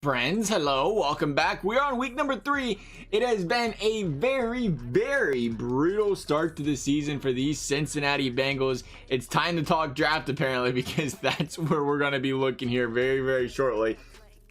Friends, hello, welcome back. We are on week number 3. It has been a very brutal start to the season for these Cincinnati Bengals. It's time to talk draft apparently, because that's where we're going to be looking here very shortly.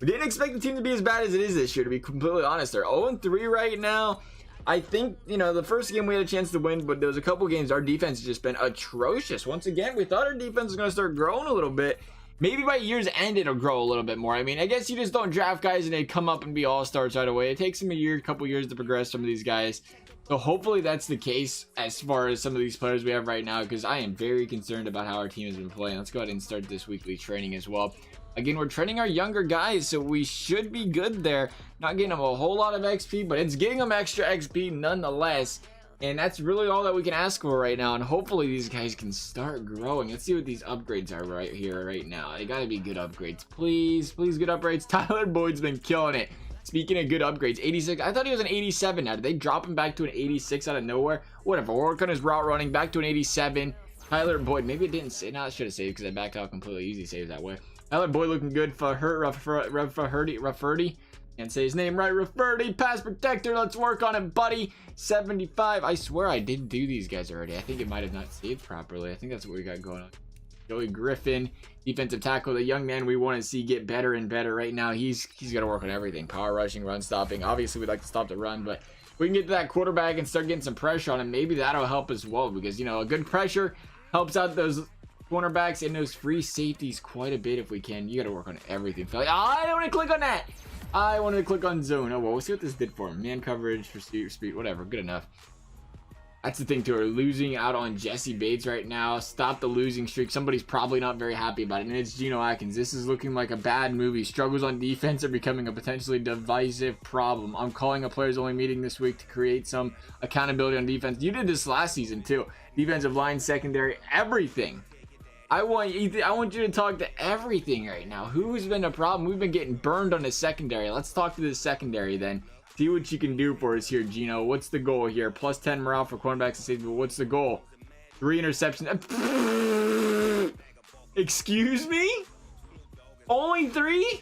We didn't expect the team to be as bad as it is this year, to be completely honest. They're 0-3 right now. I think, the first game we had a chance to win, but there was a couple games our defense has just been atrocious. Once again, we thought our defense was going to start growing a little bit. Maybe by year's end, it'll grow a little bit more. I mean, I guess you just don't draft guys and they come up and be all-stars right away. It takes them a couple years to progress some of these guys. So hopefully that's the case as far as some of these players we have right now, because I am very concerned about how our team has been playing. Let's go ahead and start this weekly training as well. Again, we're training our younger guys, so we should be good there. Not getting them a whole lot of XP, but it's getting them extra XP nonetheless. And that's really all that we can ask for right now. And hopefully these guys can start growing. Let's see what these upgrades are right here, right now. They gotta be good upgrades. Please good upgrades. Tyler Boyd's been killing it. Speaking of good upgrades, 86. I thought he was an 87 now. Did they drop him back to an 86 out of nowhere? Whatever. We'll work on his route running. Back to an 87. Tyler Boyd. Maybe it didn't say. No, I should have saved because I backed out completely. Easy saves that way. Tyler Boyd looking good. Rafferty. Can't say his name right. Rafferty, pass protector. Let's work on it, buddy. 75. I swear I did do these guys already. I think it might have not saved properly. I think that's what we got going on. Joey Griffin, defensive tackle, the young man we want to see get better and better right now. He's got to work on everything. Power rushing, run stopping. Obviously, we'd like to stop the run, but we can get to that quarterback and start getting some pressure on him. Maybe that'll help as well, because, a good pressure helps out those cornerbacks and those free safeties quite a bit if we can. You got to work on everything. I don't want to click on that. I wanted to click on zone. Oh, well, we'll see what this did for him. Man coverage, pursuit, speed, whatever. Good enough. That's the thing, too. We're losing out on Jesse Bates right now. Stop the losing streak. Somebody's probably not very happy about it, and it's Geno Atkins. This is looking like a bad movie. Struggles on defense are becoming a potentially divisive problem. I'm calling a players-only meeting this week to create some accountability on defense. You did this last season, too. Defensive line, secondary, everything. I want you to talk to everything right now. Who's been a problem? We've been getting burned on the secondary. Let's talk to the secondary then. See what you can do for us here, Geno. What's the goal here? Plus 10 morale for cornerbacks and safety. But what's the goal? 3 interceptions. Excuse me? Only 3?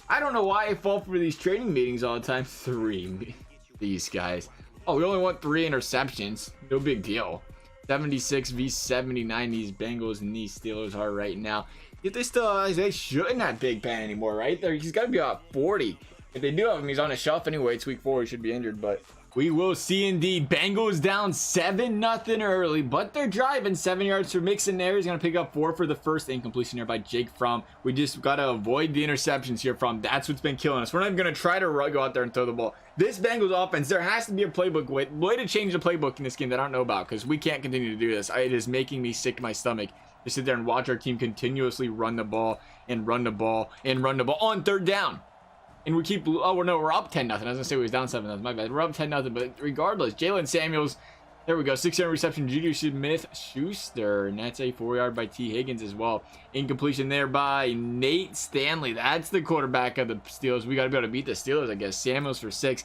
I don't know why I fall for these training meetings all the time. 3. These guys. Oh, we only want 3 interceptions. No big deal. 76 v 79 these Bengals and these Steelers are right now. Yet they shouldn't have Big Ben anymore, right? He's got to be about 40. If they do have him, he's on a shelf anyway. It's week 4. He should be injured, but we will see indeed. Bengals down 7-0 early, but they're driving. 7 yards for Mixon there. He's going to pick up 4 for the first incompletion here by Jake Fromm. We just got to avoid the interceptions here from. That's what's been killing us. We're not even going to try to go out there and throw the ball. This Bengals offense, there has to be a playbook way to change the playbook in this game that I don't know about, because we can't continue to do this. It is making me sick to my stomach to sit there and watch our team continuously run the ball and run the ball and run the ball on 3rd down. And we keep, we're up 10-0. I was gonna say we was down 7-0. My bad. We're up 10-0, but regardless, Jalen Samuels, there we go. 6-yard reception. Juju Smith-Schuster, and that's a 4-yard by T. Higgins as well. Incompletion there by Nate Stanley. That's the quarterback of the Steelers. We got to be able to beat the Steelers, I guess. Samuels for 6.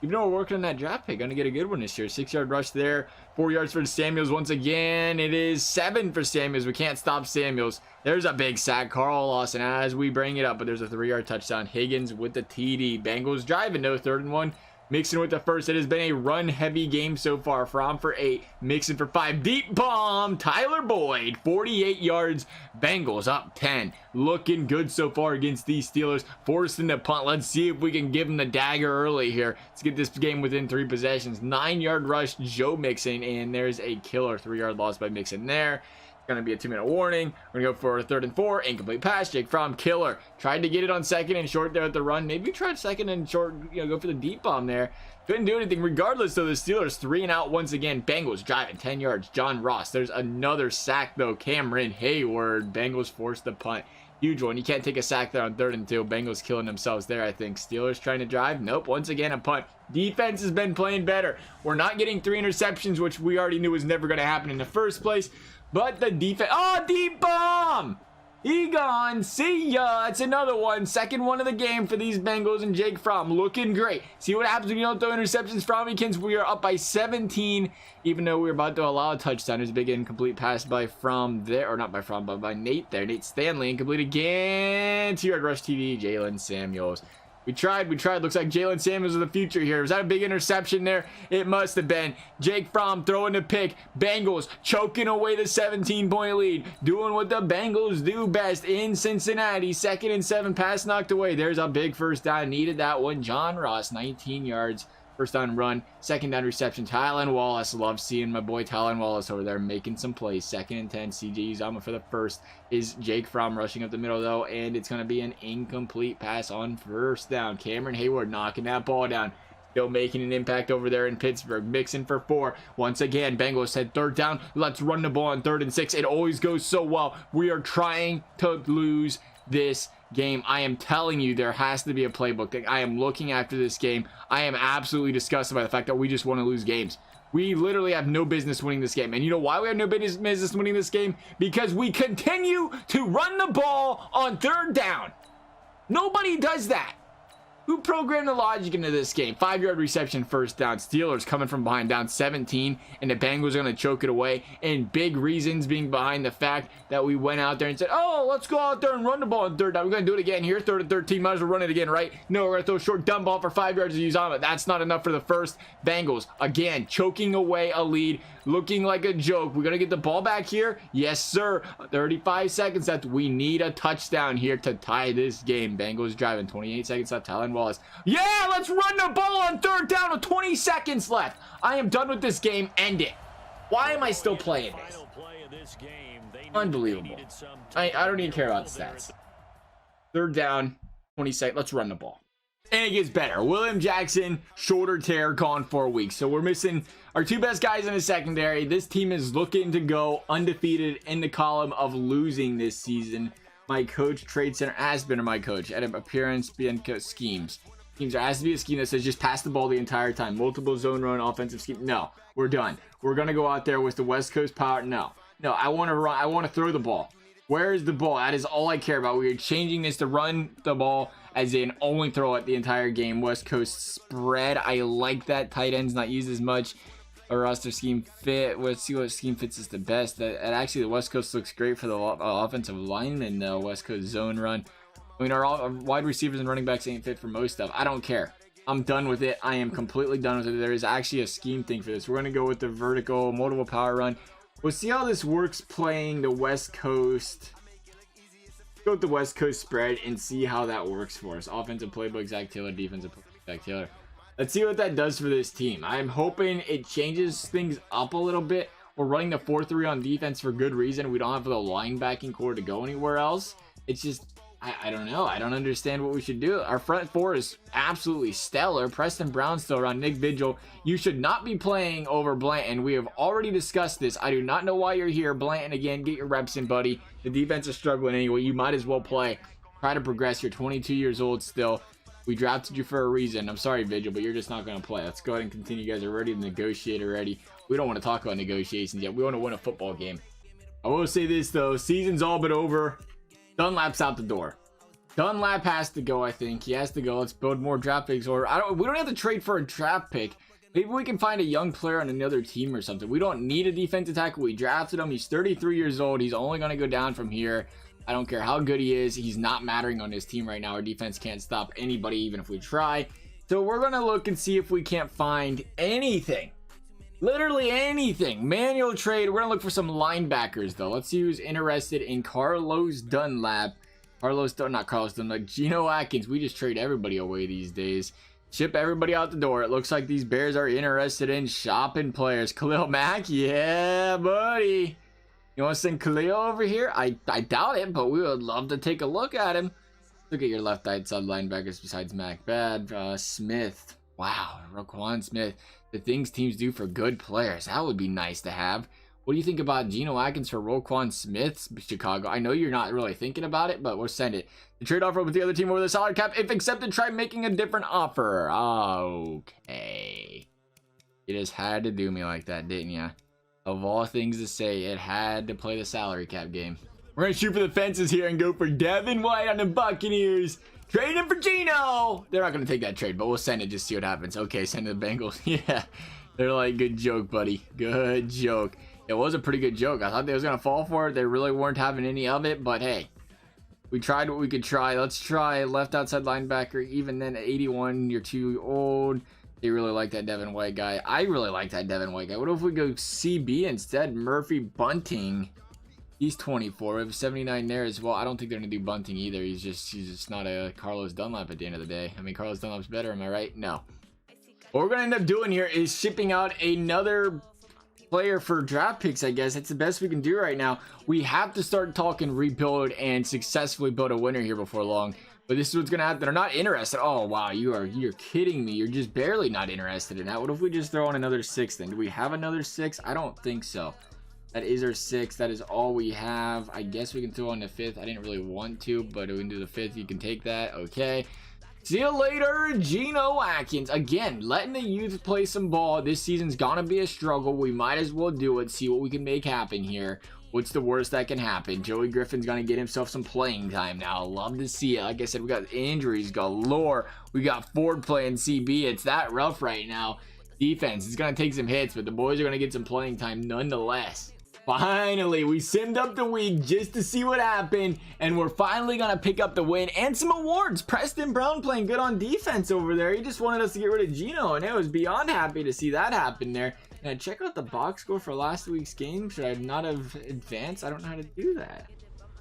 Even though we're working on that draft pick, gonna get a good one this year. 6-yard rush there. 4 yards for Samuels once again. It is 7 for Samuels. We can't stop Samuels. There's a big sack. Carl Lawson as we bring it up, but there's a 3-yard touchdown. Higgins with the TD. Bengals driving, no 3rd and 1. Mixon with the first. It has been a run-heavy game so far. Fromm for 8. Mixon for 5. Deep bomb. Tyler Boyd, 48 yards. Bengals up 10. Looking good so far against these Steelers. Forcing the punt. Let's see if we can give them the dagger early here. Let's get this game within 3 possessions. 9-yard rush, Joe Mixon, and there's a killer 3-yard loss by Mixon there. Gonna be a 2-minute warning. We're gonna go for a 3rd and 4. Incomplete pass. Jake Fromm, killer. Tried to get it on 2nd and short there at the run. Maybe tried 2nd and short, go for the deep bomb there. Couldn't do anything. Regardless, though, the Steelers 3 and out once again. Bengals driving 10 yards. John Ross. There's another sack, though. Cameron Hayward. Bengals forced the punt. Huge one. You can't take a sack there on 3rd and 2. Bengals killing themselves there, I think. Steelers trying to drive. Nope. Once again, a punt. Defense has been playing better. We're not getting 3 interceptions, which we already knew was never going to happen in the first place. But the defense... Oh, deep bomb! He gone. See ya. It's another one. Second one of the game for these Bengals and Jake Fromm. Looking great. See what happens when you don't throw interceptions, Frommykins. We are up by 17, even though we were about to allow a touchdown. There's a big incomplete pass by Fromm there. Or not by Fromm, but by Nate there. Nate Stanley. Incomplete again. 2-yard rush TD. Jalen Samuels. We tried. Looks like Jalen Samuels is the future here. Was that a big interception there? It must have been. Jake Fromm throwing the pick. Bengals choking away the 17-point lead. Doing what the Bengals do best in Cincinnati. 2nd and 7. Pass knocked away. There's a big first down. Needed that one. John Ross, 19 yards. First down run. 2nd down reception. Tylan Wallace. Love seeing my boy Tylan Wallace over there making some plays. 2nd and 10. CJ Uzomah for the first. Is Jake Fromm rushing up the middle though. And it's going to be an incomplete pass on first down. Cameron Hayward knocking that ball down. Still making an impact over there in Pittsburgh. Mixing for 4. Once again, Bengals said 3rd down. Let's run the ball on 3rd and 6. It always goes so well. We are trying to lose this game. I am telling you, there has to be a playbook thing. I am looking after this game. I am absolutely disgusted by the fact that we just want to lose games. We literally have no business winning this game. And you know why we have no business winning this game? Because we continue to run the ball on 3rd down. Nobody does that. Who programmed the logic into this game? 5-yard reception, first down. Steelers coming from behind, down 17, and the Bengals are going to choke it away. And big reasons being behind the fact that we went out there and said, oh, let's go out there and run the ball on 3rd down. We're going to do it again here. 3rd and 13, might as well run it again, right? No, we're going to throw a short dumb ball for 5 yards to Uzomah. That's not enough for the first. Bengals, again, choking away a lead. Looking like a joke. We're going to get the ball back here. Yes, sir. 35 seconds left. We need a touchdown here to tie this game. Bengals driving. 28 seconds left. Tylan Wallace. Yeah, let's run the ball on 3rd down with 20 seconds left. I am done with this game. End it. Why am I still playing this? Unbelievable. I don't even care about the stats. 3rd down. 20 seconds. Let's run the ball. And it gets better. William Jackson, shoulder tear, gone for a week. So we're missing our 2 best guys in the secondary. This team is looking to go undefeated in the column of losing this season. My coach, Trade Center, has been my coach at appearance, schemes. There has to be a scheme that says just pass the ball the entire time. Multiple zone run, offensive scheme. No, we're done. We're going to go out there with the West Coast power. No, I want to run. I want to throw the ball. Where is the ball? That is all I care about. We are changing this to run the ball as in only throw it the entire game. West Coast spread. I like that. Tight ends not used as much. Our roster scheme fit. Let's see what scheme fits us the best. And actually, the West Coast looks great for the offensive lineman. The West Coast zone run. I mean, our wide receivers and running backs ain't fit for most stuff. I don't care. I'm done with it. I am completely done with it. There is actually a scheme thing for this. We're going to go with the vertical multiple power run. We'll see how this works playing the West Coast. Go with the West Coast spread and see how that works for us. Offensive playbook, Zach Taylor. Defensive playbook, Zach Taylor. Let's see what that does for this team. I'm hoping it changes things up a little bit. We're running the 4-3 on defense for good reason. We don't have the linebacking core to go anywhere else. It's just, I don't know. I don't understand what we should do. Our front 4 is absolutely stellar. Preston Brown still around. Nick Vigil. You should not be playing over Blanton. We have already discussed this. I do not know why you're here. Blanton, again, get your reps in, buddy. The defense is struggling anyway. You might as well play. Try to progress. You're 22 years old still. We drafted you for a reason. I'm sorry, Vigil, but you're just not going to play. Let's go ahead and continue. You guys are ready to negotiate already. We don't want to talk about negotiations yet. We want to win a football game. I will say this, though. Season's all but over. Dunlap's out the door. Dunlap has to go, I think. He has to go. Let's build more draft picks. Or we don't have to trade for a draft pick. Maybe we can find a young player on another team or something. We don't need a defensive tackle. We drafted him. He's 33 years old. He's only going to go down from here. I don't care how good he is. He's not mattering on this team right now. Our defense can't stop anybody, even if we try. So we're going to look and see if we can't find anything. Literally anything. Manual trade. We're going to look for some linebackers, though. Let's see who's interested in Carlos Dunlap. Not Carlos Dunlap. Geno Atkins. We just trade everybody away these days. Ship everybody out the door. It looks like these Bears are interested in shopping players. Khalil Mack. Yeah, buddy. You want to send Khalil over here? I doubt it, but we would love to take a look at him. Look at your left side linebackers besides Mac. Bad. Smith. Wow. Roquan Smith. The things teams do for good players. That would be nice to have. What do you think about Geno Atkins for Roquan Smith, Chicago? I know you're not really thinking about it, but we'll send it. The trade offer with the other team over the salary cap. If accepted, try making a different offer. Okay. You just had to do me like that, didn't ya? Of all things to say, it had to play the salary cap game. We're going to shoot for the fences here and go for Devin White on the Buccaneers. Trade him for Geno. They're not going to take that trade, but we'll send it, just see what happens. Okay, send it to the Bengals. Yeah, they're like, good joke, buddy. Good joke. It was a pretty good joke. I thought they was going to fall for it. They really weren't having any of it, but hey, we tried what we could try. Let's try left outside linebacker. Even then, at 81, you're too old. They really like that Devin White guy. I really like that Devin White guy. What if we go CB instead? Murphy Bunting. He's 24. We have 79 there as well. I don't think they're going to do Bunting either. He's just not a Carlos Dunlap at the end of the day. I mean, Carlos Dunlap's better, am I right? No. What we're going to end up doing here is shipping out another player for draft picks, I guess. It's the best we can do right now. We have to start talking rebuild and successfully build a winner here before long. But this is what's going to happen. They're not interested. Oh, wow. You're kidding me. You're just barely not interested in that. What if we just throw on another 6 then? Do we have another 6? I don't think so. That is our 6. That is all we have. I guess we can throw on the 5th. I didn't really want to, but we can do the 5th. You can take that. Okay. See you later, Geno Atkins. Again, letting the youth play some ball. This season's gonna be a struggle. We might as well do it. See what we can make happen here. What's the worst that can happen? Joey Griffin's gonna get himself some playing time now. Love to see it. Like I said, we got injuries galore. We got Ford playing CB. It's that rough right now. Defense is gonna take some hits, but the boys are gonna get some playing time nonetheless. Finally, we simmed up the week just to see what happened, and we're finally going to pick up the win and some awards. Preston Brown playing good on defense over there. He just wanted us to get rid of Geno, and I was beyond happy to see that happen there. And check out the box score for last week's game. Should I not have advanced? I don't know how to do that.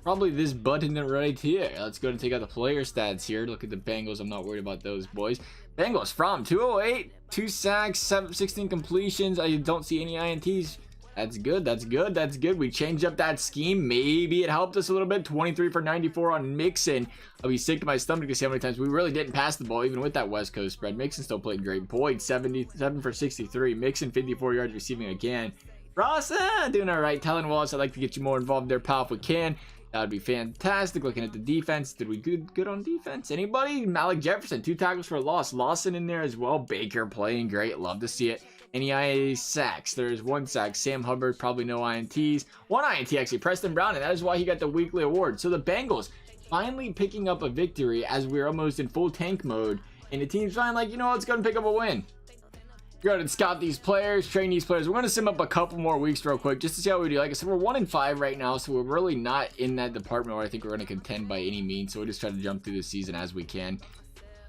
Probably this button right here. Let's go and take out the player stats here. Look at the Bengals. I'm not worried about those boys. Bengals from 208, 2 sacks, 16 completions. I don't see any INTs. That's good. That's good. That's good. We changed up that scheme. Maybe it helped us a little bit. 23 for 94 on Mixon. I'll be sick to my stomach to see how many times we really didn't pass the ball, even with that West Coast spread. Mixon still played great. Boyd, 77 for 63. Mixon, 54 yards receiving again. Ross, doing all right. Talon Wallace, I'd like to get you more involved there, pal, if we can. That would be fantastic. Looking at the defense. Did we good on defense? Anybody? Malik Jefferson, 2 tackles for a loss. Lawson in there as well. Baker playing great. Love to see it. Any sacks? There's 1 sack. Sam Hubbard, probably no INTs. 1 INT actually, Preston Brown, and that is why he got the weekly award. So the Bengals finally picking up a victory as we're almost in full tank mode, and the team's finally like, you know what, let's go and pick up a win. Go ahead and scout these players, train these players. We're going to sim up a couple more weeks real quick just to see how we do. Like I said, we're 1-5 right now, so we're really not in that department where I think we're going to contend by any means. So we'll just try to jump through the season as we can.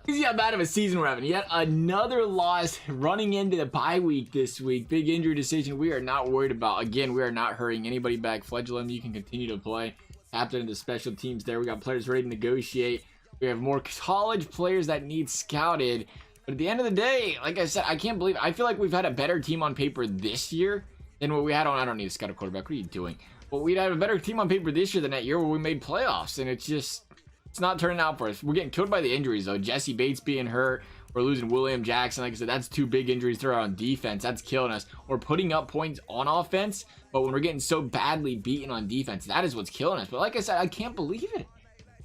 See how bad of a season we're having. Yet another loss running into the bye week this week. Big injury decision we are not worried about. Again, we are not hurrying anybody back. Fledgling, you can continue to play. Captain of the special teams there. We got players ready to negotiate. We have more college players that need scouted. But at the end of the day, like I said, I can't believe, I feel like we've had a better team on paper this year than what we had on, I don't need to scout a quarterback. What are you doing? But we'd have a better team on paper this year than that year where we made playoffs. And it's just, it's not turning out for us. We're getting killed by the injuries though. Jesse Bates being hurt. We're losing William Jackson. Like I said, that's 2 big injuries throughout on defense. That's killing us. We're putting up points on offense, but when we're getting so badly beaten on defense, that is what's killing us. But like I said, I can't believe it.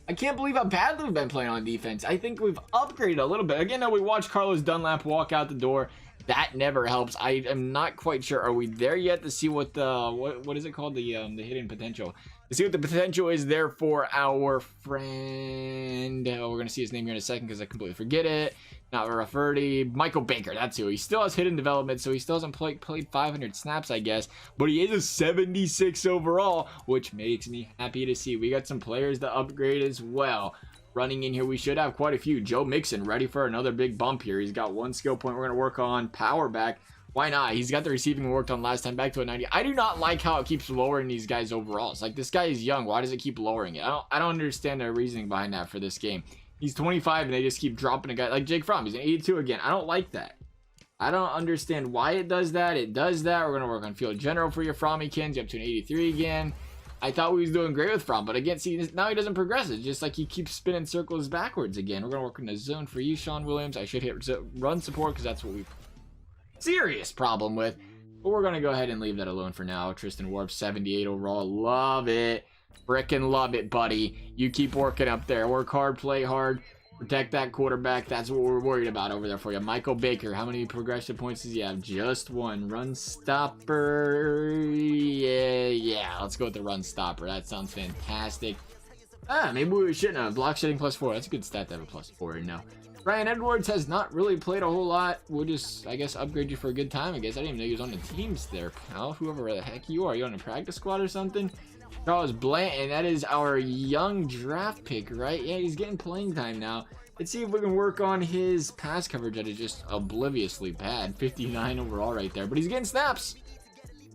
I can't believe how badly we've been playing on defense. I think we've upgraded a little bit. Again, though, we watched Carlos Dunlap walk out the door. That never helps. I am not quite sure. Are we there yet to see what the what is it called, the hidden potential? To see what the potential is there for our friend. Oh, we're gonna see his name here in a second because I completely forget it. Not Rafferty, Michael Baker. That's who. He still has hidden development, so he still hasn't played 500 snaps, I guess. But he is a 76 overall, which makes me happy to see. We got some players to upgrade as well. Running in here, we should have quite a few. Joe Mixon ready for another big bump here. He's got 1 skill point we're going to work on. Power back. Why not? He's got the receiving we worked on last time back to a 90. I do not like how it keeps lowering these guys overall. It's like, this guy is young. Why does it keep lowering it? I don't understand the reasoning behind that for this game. He's 25 and they just keep dropping a guy like Jake Fromm. He's an 82 again. I don't like that. I don't understand why it does that. It does that. We're going to work on field general for your Frommykins. You up to an 83 again. I thought we was doing great with Fromm, but again, see, now he doesn't progress. It's just like he keeps spinning circles backwards again. We're going to work in the zone for you, Sean Williams. I should hit run support because that's what we've serious problem with. But we're going to go ahead and leave that alone for now. Tristan Warp, 78 overall. Love it. Frickin' love it, buddy. You keep working up there. Work hard, play hard. Protect that quarterback. That's what we're worried about over there for you. Michael Baker, how many progression points does he have? Just one. Run stopper. Yeah. Let's go with the run stopper. That sounds fantastic. Maybe we shouldn't have. Block shedding +4. That's a good stat to have a +4 right now. Ryan Edwards has not really played a whole lot. We'll just, I guess, upgrade you for a good time. I guess I didn't even know he was on the teams there, pal. Whoever the heck you are. You on a practice squad or something? Charles Blanton, that is our young draft pick, right? Yeah, he's getting playing time now. Let's see if we can work on his pass coverage that is just obliviously bad. 59 overall right there. But he's getting snaps.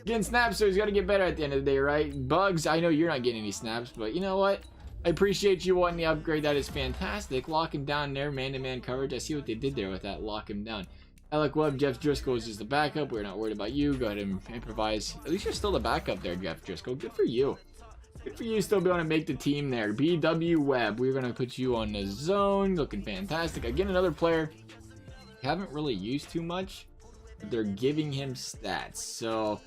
Getting snaps, so he's got to get better at the end of the day, right? Bugs, I know you're not getting any snaps, but you know what? I appreciate you wanting the upgrade. That is fantastic. Lock him down there, man-to-man coverage. I see what they did there with that. Lock him down. Alec Webb, Jeff Driscoll is just the backup. We're not worried about you. Go ahead and improvise. At least you're still the backup there, Jeff Driscoll. Good for you. Good for you still being able to make the team there. BW Webb, we're going to put you on the zone. Looking fantastic. Again, another player we haven't really used too much, but they're giving him stats. So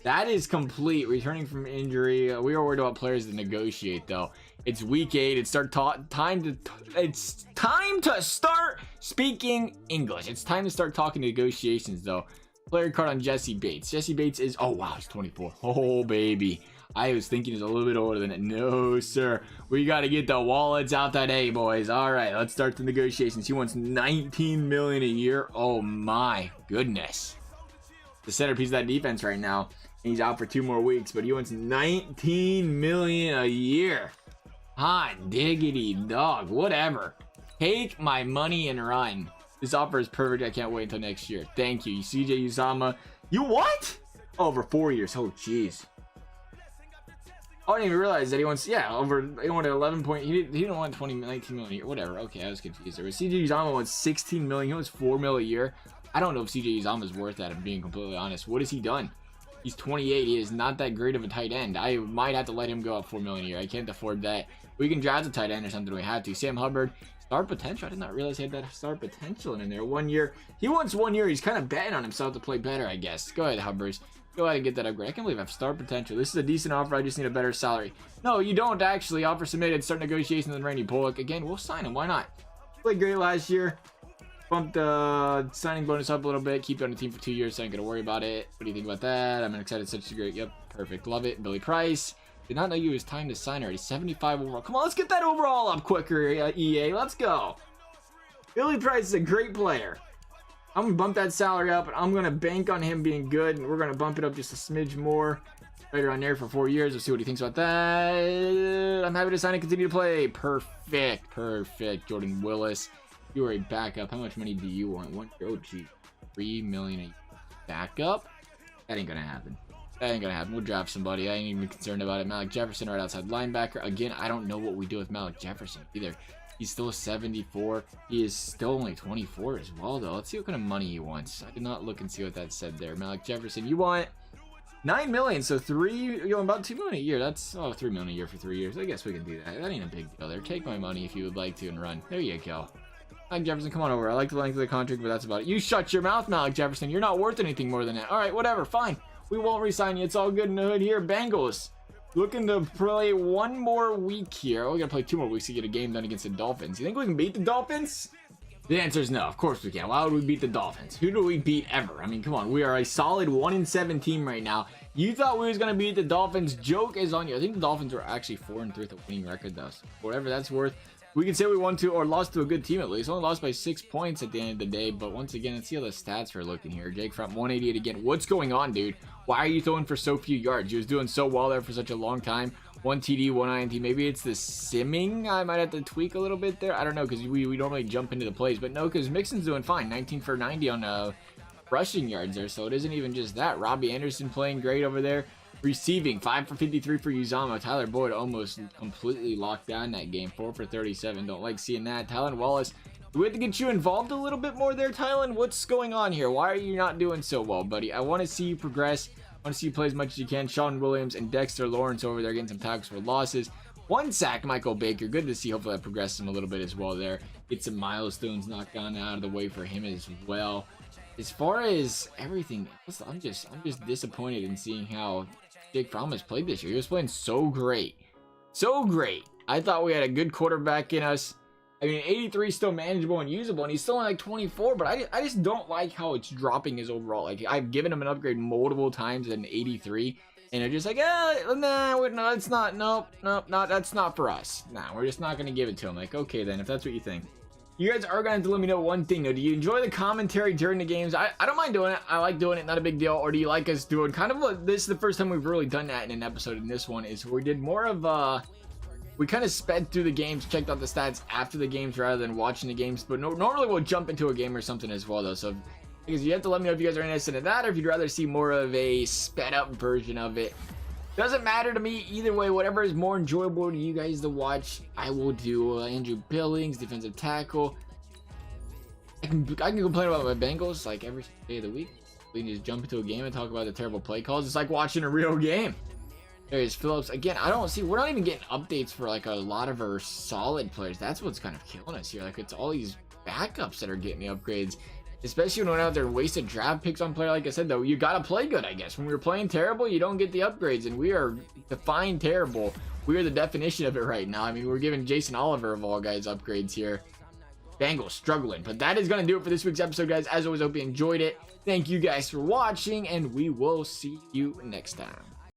that is complete. Returning from injury. We are worried about players to negotiate, though. It's week 8. It's time to start speaking English. It's time to start talking negotiations, though. Player card on Jesse Bates. Jesse Bates is, oh wow, he's 24. Oh baby. I was thinking he's a little bit older than it. No, sir. We got to get the wallets out today, boys. All right, let's start the negotiations. He wants $19 million a year. Oh my goodness. The centerpiece of that defense right now. He's out for 2 more weeks, but he wants $19 million a year. Hot diggity dog, whatever. Take my money and run. This offer is perfect. I can't wait until next year. Thank you. CJ Uzama. You what? Oh, over 4 years. Oh, jeez. I didn't even realize that he wants, yeah, he wanted 11 point. He didn't want 19 million a year. Whatever. Okay, I was confused there. But CJ Uzama wants 16 million. He wants 4 mil a year. I don't know if CJ Uzama is worth that, if I'm being completely honest. What has he done? He's 28. He is not that great of a tight end. I might have to let him go up 4 million a year. I can't afford that. We can draft a tight end or something. We had to. Sam Hubbard, star potential. I did not realize he had that star potential in there. 1 year. He wants 1 year. He's kind of betting on himself to play better, I guess. Go ahead, Hubbard. Go ahead and get that upgrade. I can't believe I have star potential. This is a decent offer. I just need a better salary. No, you don't actually. Offer submitted. Start negotiations with Randy Bullock. Again, we'll sign him. Why not? Played great last year. Bumped the signing bonus up a little bit. Keep it on the team for 2 years, so I ain't gonna worry about it. What do you think about that? I'm excited. Such a great. Yep, perfect. Love it. Billy Price. Did not know you was time to sign already. 75 overall. Come on, let's get that overall up quicker, EA. Let's go. Billy Price is a great player. I'm gonna bump that salary up, and I'm gonna bank on him being good, and we're gonna bump it up just a smidge more. Right around there for 4 years. We'll see what he thinks about that. I'm happy to sign and continue to play. Perfect. Perfect. Jordan Willis. You are a backup. How much money do you want? Oh, gee. $3 million a year. Backup? That ain't gonna happen. That ain't gonna happen. We'll draft somebody. I ain't even concerned about it. Malik Jefferson, right outside linebacker. Again, I don't know what we do with Malik Jefferson either. He's still 74. He is still only 24 as well, though. Let's see what kind of money he wants. I did not look and see what that said there. Malik Jefferson, you want $9 million, so about $2 million a year. That's $3 million a year for 3 years. I guess we can do that. That ain't a big deal there. Take my money if you would like to and run. There you go. Malik Jefferson, come on over. I like the length of the contract, but that's about it. You shut your mouth, Malik Jefferson. You're not worth anything more than that. All right, whatever, fine. We won't re-sign you. It's all good in the hood here. Bengals looking to play 1 more week here. Oh, we gotta play 2 more weeks to get a game done against the Dolphins. You think we can beat the Dolphins? The answer is no. Of course we can. Why would we beat the Dolphins? Who do we beat ever? I mean, come on. We are a solid 1-7 team right now. You thought we was gonna beat the Dolphins. Joke is on you. I think the Dolphins were actually 4-3 with a winning record, though. So whatever that's worth. We can say we won to or lost to a good team at least. Only lost by 6 points at the end of the day. But once again, let's see how the stats are looking here. Jake Front 188 again. What's going on, dude? Why are you throwing for so few yards? You was doing so well there for such a long time. 1 TD, 1 INT. Maybe it's the simming. I might have to tweak a little bit there. I don't know, because we normally jump into the plays. But no, because Mixon's doing fine. 19 for 90 on rushing yards there. So it isn't even just that. Robbie Anderson playing great over there. Receiving 5 for 53 for Uzama. Tyler Boyd almost completely locked down that game. 4 for 37. Don't like seeing that. Tylen Wallace. Do we have to get you involved a little bit more there, Tylen? What's going on here? Why are you not doing so well, buddy? I want to see you progress. I want to see you play as much as you can. Sean Williams and Dexter Lawrence over there getting some tackles for losses. 1 sack, Michael Baker. Good to see. Hopefully that progresses him a little bit as well there. Get some milestones knocked down out of the way for him as well. As far as everything else, I'm just disappointed in seeing how Jake Fromm has played this year. He was playing so great. So great. I thought we had a good quarterback in us. I mean, 83 is still manageable and usable, and he's still only like 24, but I just don't like how it's dropping his overall. Like, I've given him an upgrade multiple times at an 83, and they're just like, nah, no, it's not, nope, that's not for us. Nah, we're just not going to give it to him. Like, okay then, if that's what you think. You guys are going to have to let me know one thing, though. Do you enjoy the commentary during the games? I don't mind doing it. I like doing it, not a big deal. Or do you like us doing kind of what, this is the first time we've really done that in an episode, and this one is we did more of, we kind of sped through the games, checked out the stats after the games rather than watching the games. But normally we'll jump into a game or something as well, though. So because you have to let me know if you guys are interested in that, or if you'd rather see more of a sped up version of it. Doesn't matter to me either way. Whatever is more enjoyable to you guys to watch, I will do. Andrew Billings, defensive tackle. I can complain about my Bengals like every day of the week. We can just jump into a game and talk about the terrible play calls. It's like watching a real game. There's Phillips again. I don't see. We're not even getting updates for like a lot of our solid players. That's what's kind of killing us here. Like, it's all these backups that are getting the upgrades. Especially when we're out there wasting draft picks on player. Like I said, though, you gotta play good, I guess. When we're playing terrible, you don't get the upgrades, and we are defined terrible. We are the definition of it right now. I mean, we're giving Jason Oliver of all guys upgrades here. Bengals struggling, but that is gonna do it for this week's episode, guys. As always, hope you enjoyed it. Thank you guys for watching, and we will see you next time.